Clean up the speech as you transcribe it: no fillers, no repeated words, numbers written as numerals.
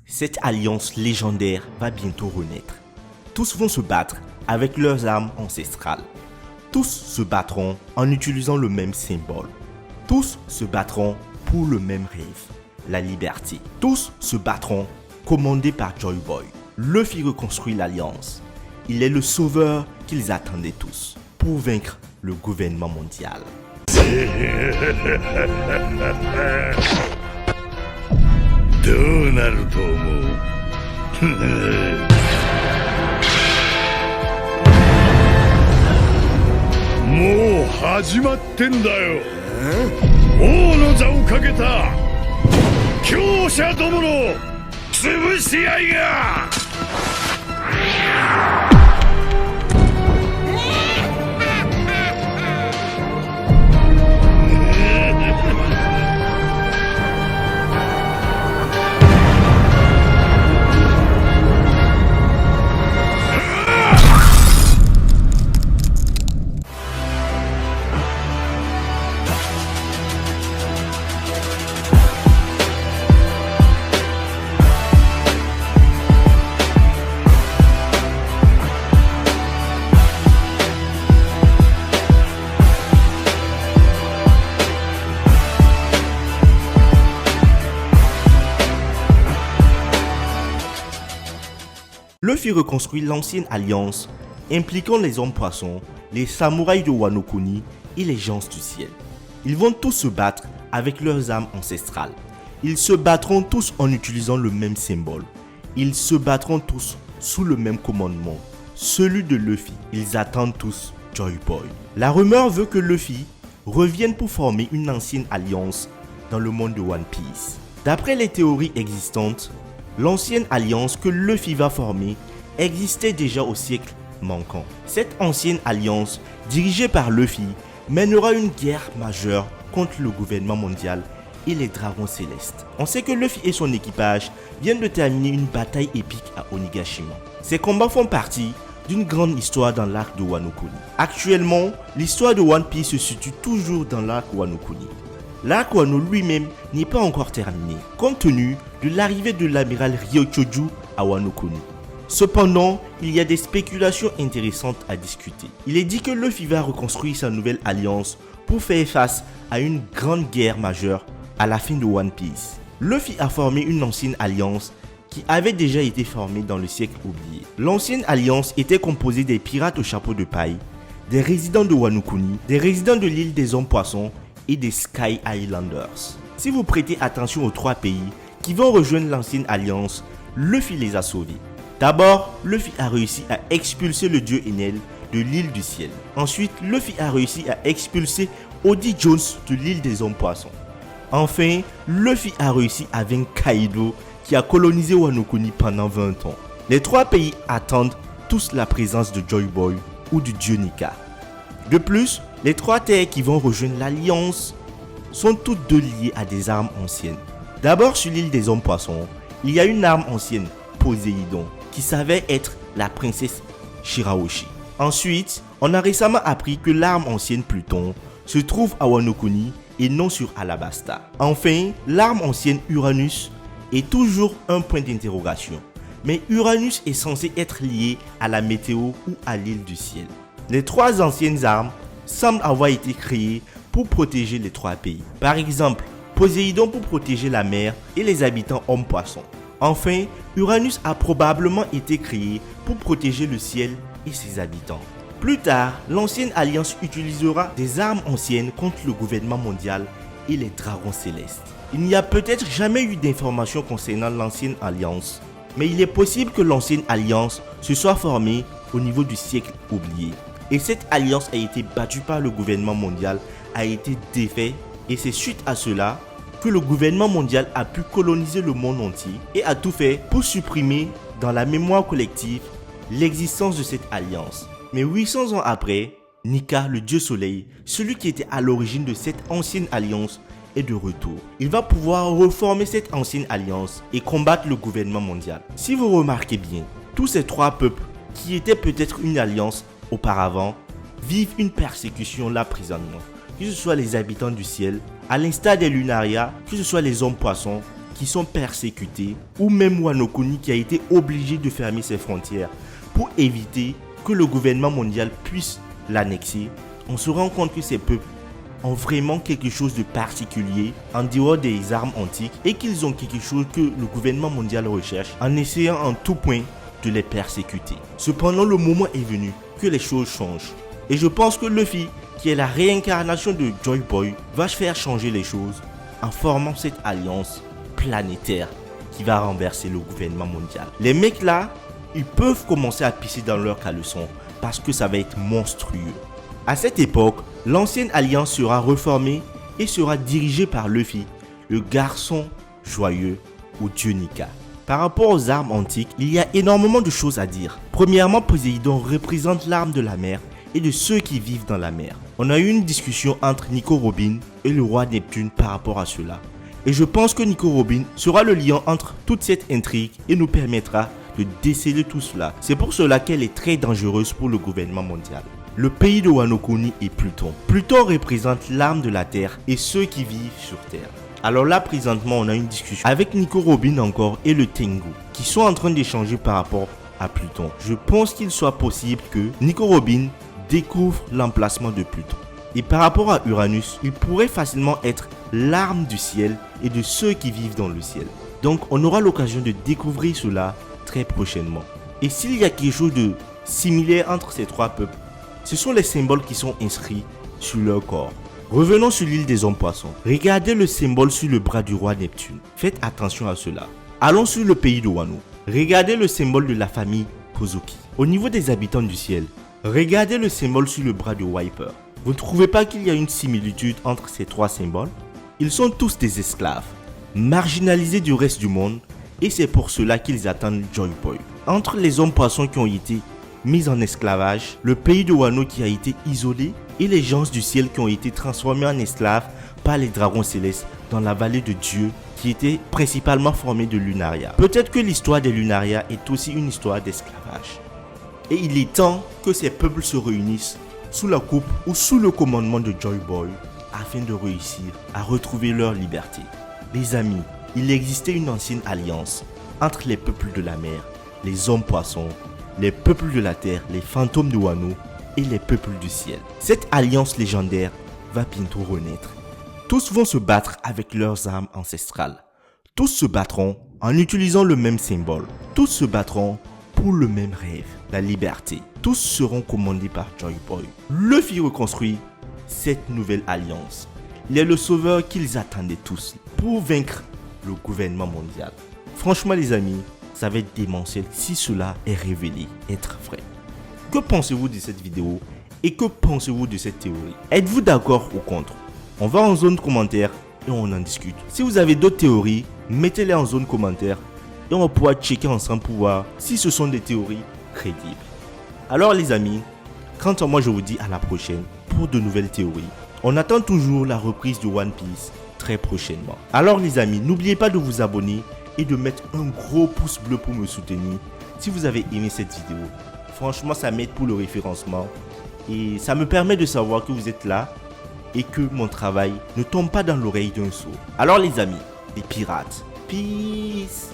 Cette alliance légendaire va bientôt renaître. Tous vont se battre avec leurs armes ancestrales. Tous se battront en utilisant le même symbole. Tous se battront pour le même rêve, la liberté. Tous se battront commandés par Joy Boy. Luffy reconstruit l'alliance. Il est le sauveur qu'ils attendaient tous pour vaincre le gouvernement mondial. どうなると思うもう始まってんだよ王の座をかけた強者どもの潰し合いがLuffy reconstruit l'ancienne alliance impliquant les hommes poissons, les samouraïs de Wano Kuni et les gens du ciel. Ils vont tous se battre avec leurs armes ancestrales. Ils se battront tous en utilisant le même symbole. Ils se battront tous sous le même commandement, celui de Luffy. Ils attendent tous Joy Boy. La rumeur veut que Luffy revienne pour former une ancienne alliance dans le monde de One Piece. D'après les théories existantes, l'ancienne alliance que Luffy va former existait déjà au siècle manquant. Cette ancienne alliance, dirigée par Luffy, mènera une guerre majeure contre le gouvernement mondial et les dragons célestes. On sait que Luffy et son équipage viennent de terminer une bataille épique à Onigashima. Ces combats font partie d'une grande histoire dans l'arc de Wano Kuni. Actuellement, l'histoire de One Piece se situe toujours dans l'arc Wano Kuni. L'arc Wano lui-même n'est pas encore terminé, compte tenu de l'arrivée de l'amiral Ryochoju à Wano Kuni. Cependant, il y a des spéculations intéressantes à discuter. Il est dit que Luffy va reconstruire sa nouvelle alliance pour faire face à une grande guerre majeure à la fin de One Piece. Luffy a formé une ancienne alliance qui avait déjà été formée dans le siècle oublié. L'ancienne alliance était composée des pirates au chapeau de paille, des résidents de Wano Kuni, des résidents de l'île des hommes poissons et des Sky Islanders. Si vous prêtez attention aux trois pays qui vont rejoindre l'ancienne alliance, Luffy les a sauvés. D'abord, Luffy a réussi à expulser le dieu Enel de l'île du ciel. Ensuite, Luffy a réussi à expulser Oddie Jones de l'île des hommes poissons. Enfin, Luffy a réussi à vaincre Kaido qui a colonisé Wano Kuni pendant 20 ans. Les trois pays attendent tous la présence de Joy Boy ou du dieu Nika. De plus, les trois terres qui vont rejoindre l'alliance sont toutes deux liées à des armes anciennes. D'abord, sur l'île des hommes poissons, il y a une arme ancienne, Poséidon, qui s'avère être la princesse Shirahoshi. Ensuite, on a récemment appris que l'arme ancienne Pluton se trouve à Wano Kuni et non sur Alabasta. Enfin, l'arme ancienne Uranus est toujours un point d'interrogation. Mais Uranus est censé être lié à la météo ou à l'île du ciel. Les trois anciennes armes semblent avoir été créées pour protéger les trois pays. Par exemple, Poséidon pour protéger la mer et les habitants hommes-poissons. Enfin, Uranus a probablement été créé pour protéger le ciel et ses habitants. Plus tard, l'ancienne alliance utilisera des armes anciennes contre le gouvernement mondial et les dragons célestes. Il n'y a peut-être jamais eu d'informations concernant l'ancienne alliance, mais il est possible que l'ancienne alliance se soit formée au niveau du siècle oublié. Et cette alliance a été battue par le gouvernement mondial, a été défait, et c'est suite à cela que le gouvernement mondial a pu coloniser le monde entier et a tout fait pour supprimer dans la mémoire collective l'existence de cette alliance. Mais 800 ans après, Nika, le dieu soleil, celui qui était à l'origine de cette ancienne alliance, est de retour. Il va pouvoir reformer cette ancienne alliance et combattre le gouvernement mondial. Si vous remarquez bien, tous ces trois peuples qui étaient peut-être une alliance auparavant vivent une persécution, l'emprisonnement. Que ce soit les habitants du ciel, à l'instar des Lunaria, que ce soit les hommes poissons qui sont persécutés, ou même Wano Kuni qui a été obligé de fermer ses frontières pour éviter que le gouvernement mondial puisse l'annexer, on se rend compte que ces peuples ont vraiment quelque chose de particulier en dehors des armes antiques et qu'ils ont quelque chose que le gouvernement mondial recherche en essayant en tout point de les persécuter. Cependant, le moment est venu que les choses changent. Et je pense que Luffy, qui est la réincarnation de Joy Boy, va faire changer les choses en formant cette alliance planétaire qui va renverser le gouvernement mondial. Les mecs là, ils peuvent commencer à pisser dans leur caleçon parce que ça va être monstrueux. À cette époque, l'ancienne alliance sera reformée et sera dirigée par Luffy, le garçon joyeux ou dieu Nika. Par rapport aux armes antiques, il y a énormément de choses à dire. Premièrement, Poséidon représente l'arme de la mer et de ceux qui vivent dans la mer. On a eu une discussion entre Nico Robin et le roi Neptune par rapport à cela. Et je pense que Nico Robin sera le lien entre toute cette intrigue et nous permettra de déceler tout cela. C'est pour cela qu'elle est très dangereuse pour le gouvernement mondial. Le pays de Wano Kuni est Pluton. Pluton représente l'âme de la Terre et ceux qui vivent sur Terre. Alors là, présentement, on a une discussion avec Nico Robin encore et le Tengu qui sont en train d'échanger par rapport à Pluton. Je pense qu'il soit possible que Nico Robin découvre l'emplacement de Pluton. Et par rapport à Uranus, il pourrait facilement être l'arme du ciel et de ceux qui vivent dans le ciel. Donc, on aura l'occasion de découvrir cela très prochainement. Et s'il y a quelque chose de similaire entre ces trois peuples, ce sont les symboles qui sont inscrits sur leur corps. Revenons sur l'île des hommes poissons. Regardez le symbole sur le bras du roi Neptune. Faites attention à cela. Allons sur le pays de Wano. Regardez le symbole de la famille Kozuki. Au niveau des habitants du ciel, regardez le symbole sur le bras de Wiper. Vous ne trouvez pas qu'il y a une similitude entre ces trois symboles? Ils sont tous des esclaves, marginalisés du reste du monde, et c'est pour cela qu'ils attendent Joy Boy. Entre les hommes poissons qui ont été mis en esclavage, le pays de Wano qui a été isolé et les gens du ciel qui ont été transformés en esclaves par les dragons célestes dans la vallée de Dieu qui était principalement formée de Lunaria. Peut-être que l'histoire des Lunaria est aussi une histoire d'esclavage. Et il est temps que ces peuples se réunissent sous la coupe ou sous le commandement de Joy Boy afin de réussir à retrouver leur liberté. Les amis, il existait une ancienne alliance entre les peuples de la mer, les hommes poissons, les peuples de la terre, les fantômes de Wano et les peuples du ciel. Cette alliance légendaire va bientôt renaître. Tous vont se battre avec leurs armes ancestrales. Tous se battront en utilisant le même symbole. Tous se battront pour le même rêve, la liberté. Tous seront commandés par Joy Boy. Luffy reconstruit cette nouvelle alliance. Il est le sauveur qu'ils attendaient tous pour vaincre le gouvernement mondial. Franchement les amis, ça va être démentiel si cela est révélé être vrai. Que pensez-vous de cette vidéo et que pensez-vous de cette théorie? Êtes-vous d'accord ou contre? On va en zone commentaire et on en discute. Si vous avez d'autres théories, mettez-les en zone commentaire et on pourra checker ensemble pour voir si ce sont des théories crédibles. Alors les amis, quant à moi je vous dis à la prochaine pour de nouvelles théories. On attend toujours la reprise de One Piece très prochainement. Alors les amis, n'oubliez pas de vous abonner et de mettre un gros pouce bleu pour me soutenir si vous avez aimé cette vidéo. Franchement, ça m'aide pour le référencement et ça me permet de savoir que vous êtes là et que mon travail ne tombe pas dans l'oreille d'un sourd. Alors les amis, les pirates, peace!